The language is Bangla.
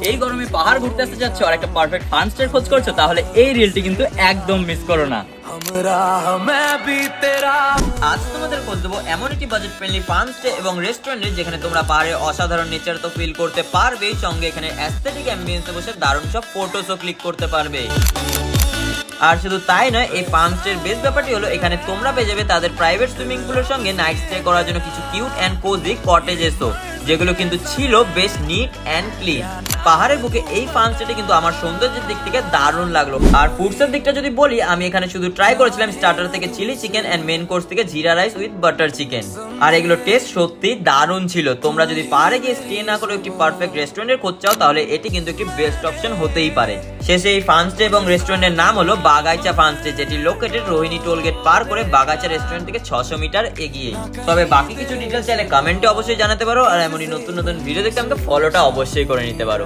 এই গরমে পাহাড় ঘুরতে আসতে যাচ্ছ আর একটা পারফেক্ট ফান স্টের খোঁজ করছো, তাহলে এই রিলটি কিন্তু একদম মিস করো না। আজ তোমাদের খোঁজ দেবো এমন একটি বাজেট ফ্রেন্ডলি ফান স্টে এবং রেস্টুরেন্টে যেখানে তোমরা পাহাড়ে অসাধারণ নেচার তো ফিল করতে পারবে, সঙ্গে এখানে অ্যাস্থেটিক অ্যাম্বিয়েন্সে বসে দারুণ সব ফটোসও ক্লিক করতে পারবে। আর শুধু তাই নয়, এই ফার্ম স্টের বেস্ট ব্যাপারটি হলো এখানে তোমরা পেয়ে যাবে তাদের প্রাইভেট সুইমিং পুলের সঙ্গে নাইট স্টে করার জন্য কিছু কিউট অ্যান্ড কোজি কটেজেসও, যেগুলো কিন্তু ছিল বেশ নিট অ্যান্ড ক্লিন। পাহাড়ের বুকে এই ফার্ম স্টেটি কিন্তু আমার সৌন্দর্যের দিক থেকে দারুণ লাগলো। আর ফুডসের দিকটা যদি বলি, আমি এখানে শুধু ট্রাই করেছিলাম স্টার্টার থেকে chilli chicken and main course থেকে jeera rice with butter chicken, আর এগুলো টেস্ট সত্যি দারুণ ছিল। তোমরা যদি পাহাড়ে গিয়ে স্টে না করে একটি পারফেক্ট রেস্টুরেন্টের খোঁজ চাও, তাহলে এটি কিন্তু একটি বেস্ট অপশন হতেই পারে। শেষে এই ফার্ম স্টে এবং রেস্টুরেন্টের নাম হলো বাগাইচা ফার্ম স্টে, যেটি লোকেটেড রোহিণী টোল গেট পার করে বাগাইচা রেস্টুরেন্ট থেকে 600 মিটার এগিয়ে। তবে বাকি কিছু ডিটেলস চাইলে কমেন্টে অবশ্যই জানাতে পারো, আর এমনই নতুন নতুন ভিডিও দেখতে আমাকে ফলোটা অবশ্যই করে নিতে পারো।